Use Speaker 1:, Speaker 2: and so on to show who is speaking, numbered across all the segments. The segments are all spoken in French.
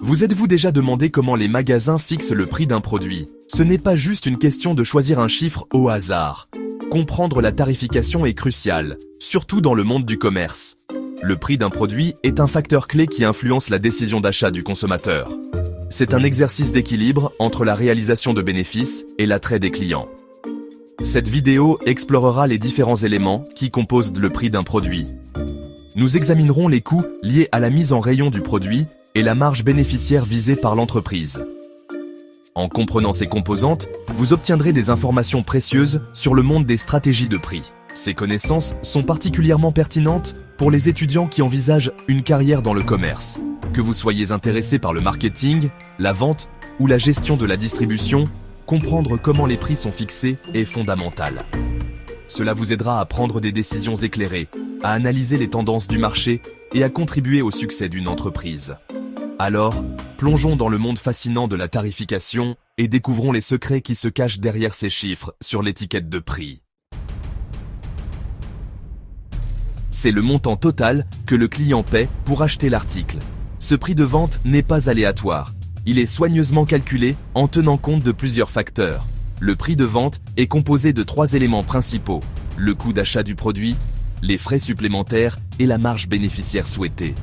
Speaker 1: Vous êtes-vous déjà demandé comment les magasins fixent le prix d'un produit? Ce n'est pas juste une question de choisir un chiffre au hasard. Comprendre la tarification est crucial, surtout dans le monde du commerce. Le prix d'un produit est un facteur clé qui influence la décision d'achat du consommateur. C'est un exercice d'équilibre entre la réalisation de bénéfices et l'attrait des clients. Cette vidéo explorera les différents éléments qui composent le prix d'un produit. Nous examinerons les coûts liés à la mise en rayon du produit et la marge bénéficiaire visée par l'entreprise. En comprenant ces composantes, vous obtiendrez des informations précieuses sur le monde des stratégies de prix. Ces connaissances sont particulièrement pertinentes pour les étudiants qui envisagent une carrière dans le commerce. Que vous soyez intéressé par le marketing, la vente ou la gestion de la distribution, comprendre comment les prix sont fixés est fondamental. Cela vous aidera à prendre des décisions éclairées, à analyser les tendances du marché et à contribuer au succès d'une entreprise. Alors, plongeons dans le monde fascinant de la tarification et découvrons les secrets qui se cachent derrière ces chiffres sur l'étiquette de prix. C'est le montant total que le client paie pour acheter l'article. Ce prix de vente n'est pas aléatoire. Il est soigneusement calculé en tenant compte de plusieurs facteurs. Le prix de vente est composé de 3 éléments principaux: le coût d'achat du produit, les frais supplémentaires et la marge bénéficiaire souhaitée.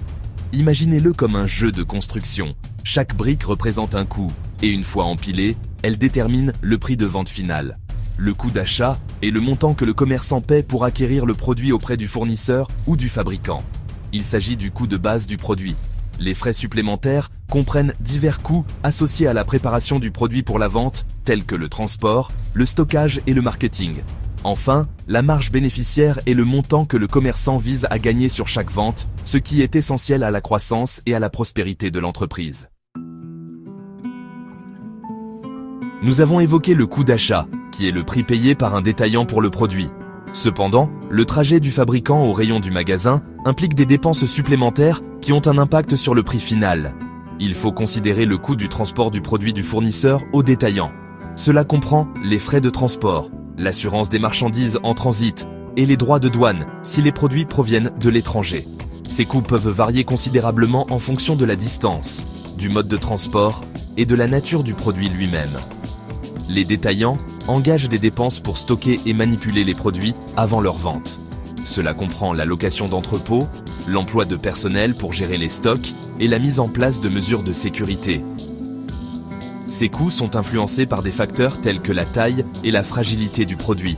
Speaker 1: Imaginez-le comme un jeu de construction. Chaque brique représente un coût, et une fois empilée, elle détermine le prix de vente final. Le coût d'achat est le montant que le commerçant paie pour acquérir le produit auprès du fournisseur ou du fabricant. Il s'agit du coût de base du produit. Les frais supplémentaires comprennent divers coûts associés à la préparation du produit pour la vente, tels que le transport, le stockage et le marketing. Enfin, la marge bénéficiaire est le montant que le commerçant vise à gagner sur chaque vente, ce qui est essentiel à la croissance et à la prospérité de l'entreprise. Nous avons évoqué le coût d'achat, qui est le prix payé par un détaillant pour le produit. Cependant, le trajet du fabricant au rayon du magasin implique des dépenses supplémentaires qui ont un impact sur le prix final. Il faut considérer le coût du transport du produit du fournisseur au détaillant. Cela comprend les frais de transport, l'assurance des marchandises en transit et les droits de douane si les produits proviennent de l'étranger. Ces coûts peuvent varier considérablement en fonction de la distance, du mode de transport et de la nature du produit lui-même. Les détaillants engagent des dépenses pour stocker et manipuler les produits avant leur vente. Cela comprend la location d'entrepôts, l'emploi de personnel pour gérer les stocks et la mise en place de mesures de sécurité. Ces coûts sont influencés par des facteurs tels que la taille et la fragilité du produit,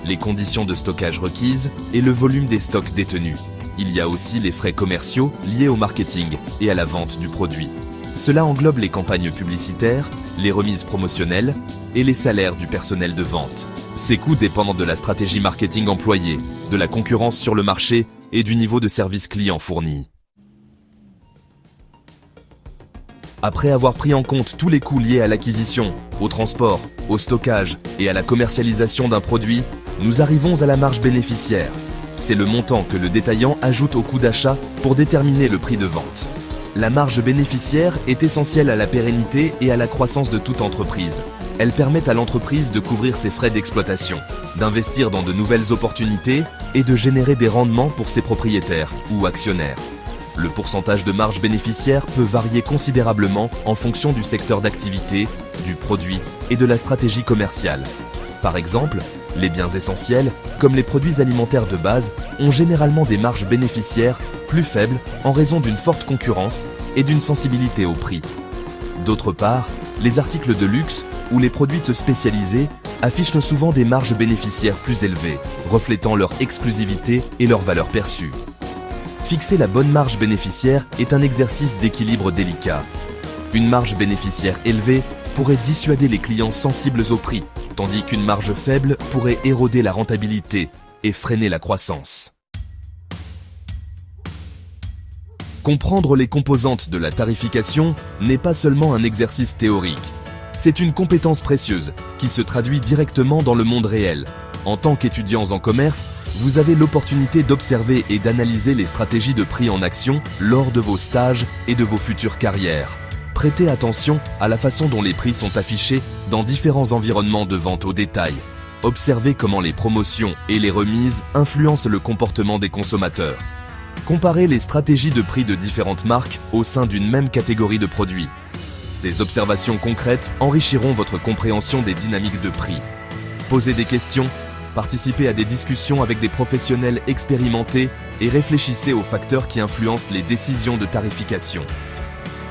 Speaker 1: les conditions de stockage requises et le volume des stocks détenus. Il y a aussi les frais commerciaux liés au marketing et à la vente du produit. Cela englobe les campagnes publicitaires, les remises promotionnelles et les salaires du personnel de vente. Ces coûts dépendent de la stratégie marketing employée, de la concurrence sur le marché et du niveau de service client fourni. Après avoir pris en compte tous les coûts liés à l'acquisition, au transport, au stockage et à la commercialisation d'un produit, nous arrivons à la marge bénéficiaire. C'est le montant que le détaillant ajoute au coût d'achat pour déterminer le prix de vente. La marge bénéficiaire est essentielle à la pérennité et à la croissance de toute entreprise. Elle permet à l'entreprise de couvrir ses frais d'exploitation, d'investir dans de nouvelles opportunités et de générer des rendements pour ses propriétaires ou actionnaires. Le pourcentage de marge bénéficiaire peut varier considérablement en fonction du secteur d'activité, du produit et de la stratégie commerciale. Par exemple, les biens essentiels, comme les produits alimentaires de base, ont généralement des marges bénéficiaires plus faibles en raison d'une forte concurrence et d'une sensibilité au prix. D'autre part, les articles de luxe ou les produits spécialisés affichent souvent des marges bénéficiaires plus élevées, reflétant leur exclusivité et leur valeur perçue. Fixer la bonne marge bénéficiaire est un exercice d'équilibre délicat. Une marge bénéficiaire élevée pourrait dissuader les clients sensibles au prix, tandis qu'une marge faible pourrait éroder la rentabilité et freiner la croissance. Comprendre les composantes de la tarification n'est pas seulement un exercice théorique. C'est une compétence précieuse qui se traduit directement dans le monde réel. En tant qu'étudiants en commerce, vous avez l'opportunité d'observer et d'analyser les stratégies de prix en action lors de vos stages et de vos futures carrières. Prêtez attention à la façon dont les prix sont affichés dans différents environnements de vente au détail. Observez comment les promotions et les remises influencent le comportement des consommateurs. Comparez les stratégies de prix de différentes marques au sein d'une même catégorie de produits. Ces observations concrètes enrichiront votre compréhension des dynamiques de prix. Posez des questions, participez à des discussions avec des professionnels expérimentés et réfléchissez aux facteurs qui influencent les décisions de tarification.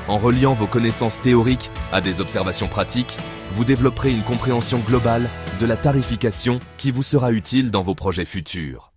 Speaker 1: En reliant vos connaissances théoriques à des observations pratiques, vous développerez une compréhension globale de la tarification qui vous sera utile dans vos projets futurs.